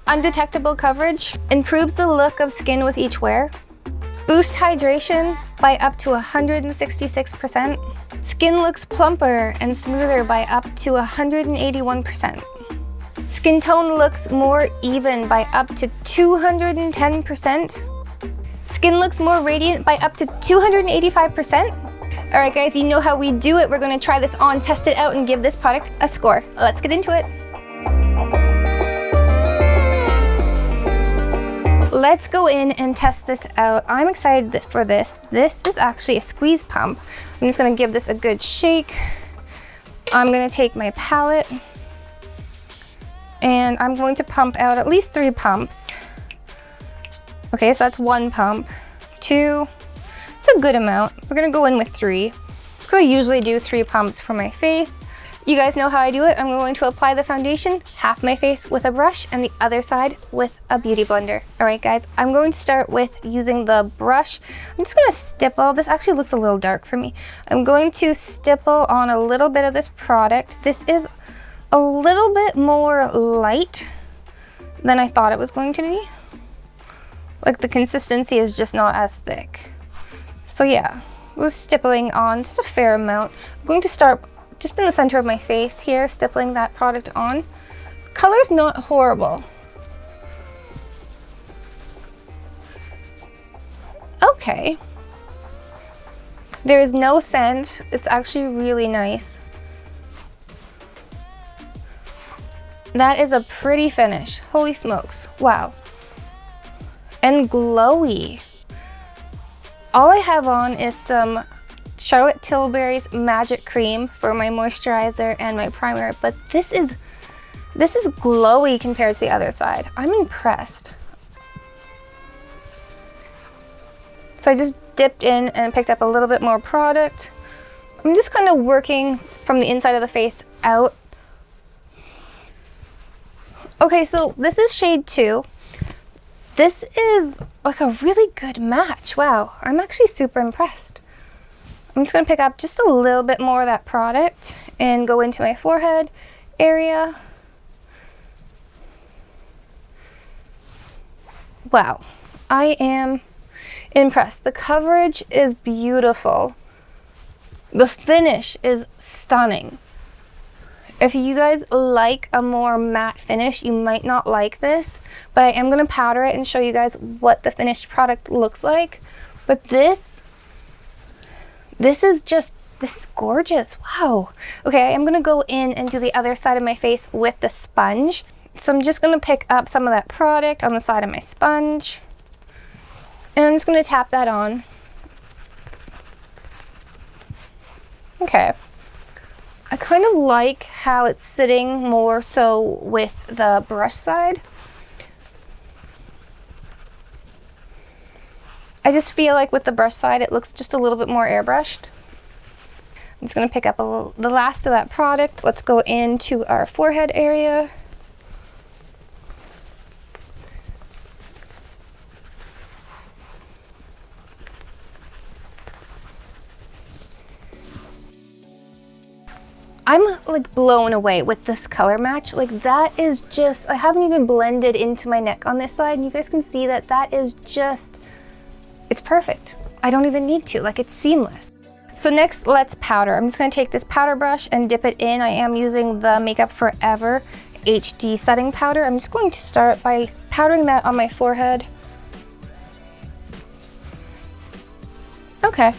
Undetectable coverage, improves the look of skin with each wear. Boost hydration by up to 166%. Skin looks plumper and smoother by up to 181%. Skin tone looks more even by up to 210%. Skin looks more radiant by up to 285%. All right guys, you know how we do it. We're gonna try this on, test it out, and give this product a score. Let's get into it. Let's go in and test this out. I'm excited for this. This is actually a squeeze pump. I'm just gonna give this a good shake. I'm gonna take my palette and I'm going to pump out at least 3 pumps. Okay, so that's 1 pump, 2, it's a good amount. We're gonna go in with 3. It's because I usually do 3 pumps for my face. You guys know how I do it. I'm going to apply the foundation, half my face with a brush and the other side with a beauty blender. All right guys, I'm going to start with using the brush. I'm just gonna stipple. This actually looks a little dark for me. I'm going to stipple on a little bit of this product. This is a little bit more light than I thought it was going to be. Like the consistency is just not as thick. So yeah, we're stippling on just a fair amount. I'm going to start just in the center of my face here, stippling that product on. Color's not horrible. Okay. There is no scent. It's actually really nice. That is a pretty finish. Holy smokes. Wow. And glowy. All I have on is some Charlotte Tilbury's Magic Cream for my moisturizer and my primer, but this is glowy compared to the other side. I'm impressed. So I just dipped in and picked up a little bit more product. I'm just kind of working from the inside of the face out. Okay, so this is shade 2. This is like a really good match. Wow, I'm actually super impressed. I'm just gonna pick up just a little bit more of that product and go into my forehead area. Wow, I am impressed. The coverage is beautiful. The finish is stunning. If you guys like a more matte finish, you might not like this, but I am gonna powder it and show you guys what the finished product looks like. But this is gorgeous. Wow. Okay, I'm gonna go in and do the other side of my face with the sponge. So I'm just gonna pick up some of that product on the side of my sponge, and I'm just gonna tap that on. Okay. I kind of like how it's sitting more so with the brush side. I just feel like with the brush side, it looks just a little bit more airbrushed. I'm just gonna pick up the last of that product. Let's go into our forehead area. I'm like blown away with this color match. Like that is just, I haven't even blended into my neck on this side, and you guys can see that that is just, it's perfect. I don't even need to, like it's seamless. So next, let's powder. I'm just gonna take this powder brush and dip it in. I am using the Makeup Forever HD setting powder. I'm just going to start by powdering that on my forehead. Okay.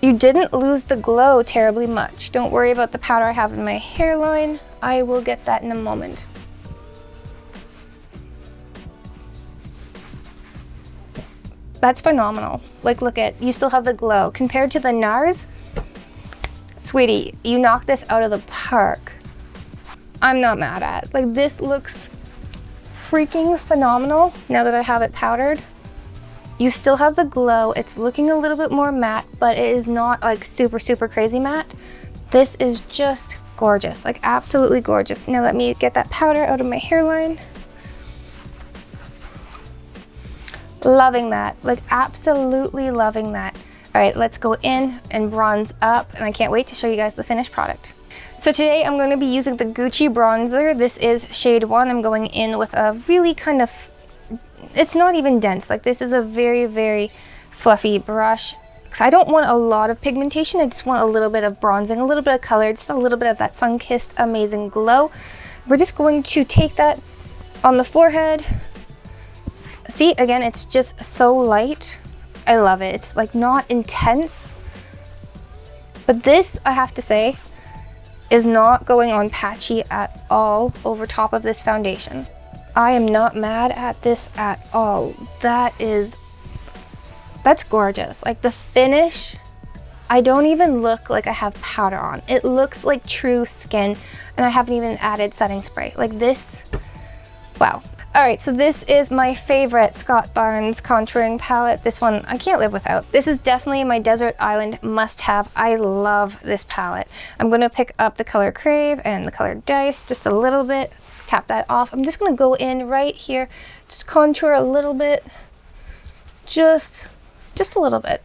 You didn't lose the glow terribly much. Don't worry about the powder I have in my hairline. I will get that in a moment. That's phenomenal. Like, look at, you still have the glow. Compared to the NARS, sweetie, you knocked this out of the park. I'm not mad at. Like, this looks freaking phenomenal now that I have it powdered. You still have the glow. It's looking a little bit more matte, but it is not like super, super crazy matte. This is just gorgeous, like absolutely gorgeous. Now let me get that powder out of my hairline. Loving that, like absolutely loving that. All right, let's go in and bronze up, and I can't wait to show you guys the finished product. So today I'm going to be using the Gucci bronzer. This is shade 1. I'm going in with a really kind of, it's not even dense. Like this is a very, very fluffy brush. Because I don't want a lot of pigmentation. I just want a little bit of bronzing, a little bit of color, just a little bit of that sun-kissed amazing glow. We're just going to take that on the forehead. See, again, it's just so light. I love it. It's like not intense. But this, I have to say, is not going on patchy at all over top of this foundation. I am not mad at this at all. That's gorgeous. Like the finish, I don't even look like I have powder on. It looks like true skin, and I haven't even added setting spray. Like this, wow. All right, so this is my favorite Scott Barnes contouring palette. This one I can't live without. This is definitely my desert island must-have. I love this palette. I'm gonna pick up the color Crave and the color Dice just a little bit, tap that off. I'm just gonna go in right here, just contour a little bit, just a little bit.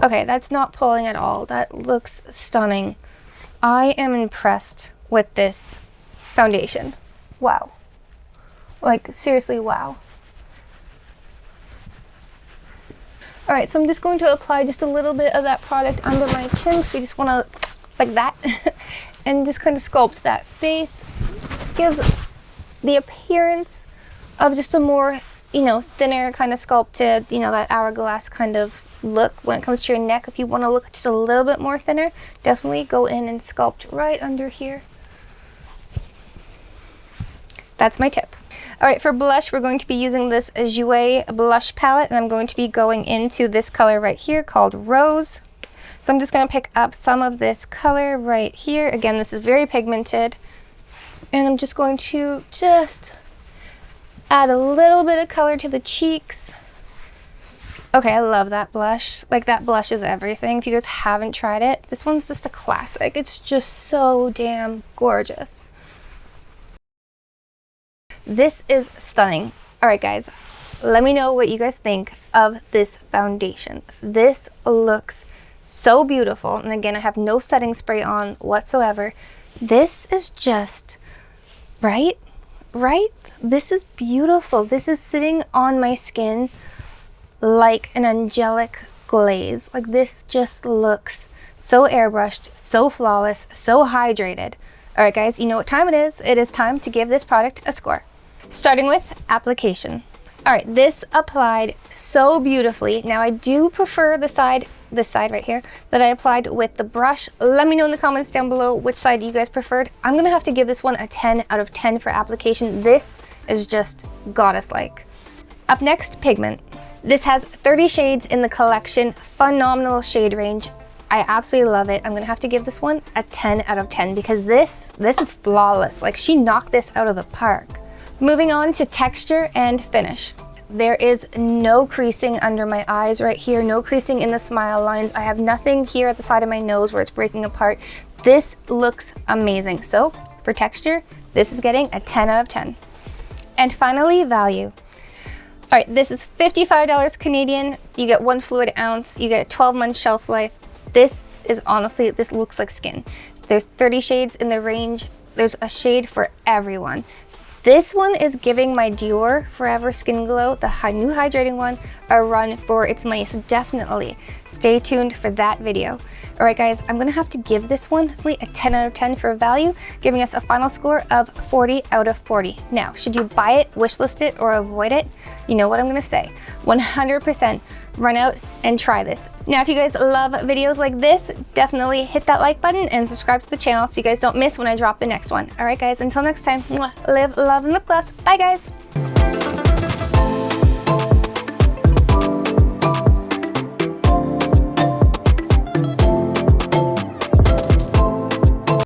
Okay, that's not pulling at all. That looks stunning. I am impressed with this foundation. Wow. Like seriously, wow. All right, so I'm just going to apply just a little bit of that product under my chin. So we just want to, like that, and just kind of sculpt that face. Gives the appearance of just a more, you know, thinner kind of sculpted, you know, that hourglass kind of look when it comes to your neck. If you want to look just a little bit more thinner, definitely go in and sculpt right under here. That's my tip. All right, for blush, we're going to be using this Jouer blush palette, and I'm going to be going into this color right here called Rose. So I'm just going to pick up some of this color right here. Again, this is very pigmented. And I'm just going to add a little bit of color to the cheeks. Okay, I love that blush. Like that blush is everything. If you guys haven't tried it, this one's just a classic. It's just so damn gorgeous. This is stunning. All right, guys, let me know what you guys think of this foundation. This looks so beautiful. And again, I have no setting spray on whatsoever. This is just, right? This is beautiful. This is sitting on my skin like an angelic glaze. Like this just looks so airbrushed, so flawless, so hydrated. All right, guys, you know what time it is. It is time to give this product a score. Starting with application. All right, this applied so beautifully. Now I do prefer this side right here that I applied with the brush. Let me know in the comments down below which side you guys preferred. I'm gonna have to give this one a 10 out of 10 for application. This is just goddess-like. Up next, pigment. This has 30 shades in the collection, phenomenal shade range. I absolutely love it. I'm gonna have to give this one a 10 out of 10 because this is flawless. Like she knocked this out of the park. Moving on to texture and finish. There is no creasing under my eyes right here, no creasing in the smile lines. I have nothing here at the side of my nose where it's breaking apart. This looks amazing. So for texture, this is getting a 10 out of 10. And finally, value. All right, this is $55 Canadian. You get 1 fluid ounce, you get a 12-month shelf life. This is honestly, this looks like skin. There's 30 shades in the range. There's a shade for everyone. This one is giving my Dior Forever Skin Glow, the new hydrating one, a run for its money. So definitely stay tuned for that video. All right, guys, I'm gonna have to give this one a 10 out of 10 for value, giving us a final score of 40 out of 40. Now, should you buy it, wishlist it, or avoid it? You know what I'm gonna say. 100% run out and try this. Now, if you guys love videos like this, definitely hit that like button and subscribe to the channel so you guys don't miss when I drop the next one. All right, guys, until next time, live, love, and lip gloss. Bye, guys.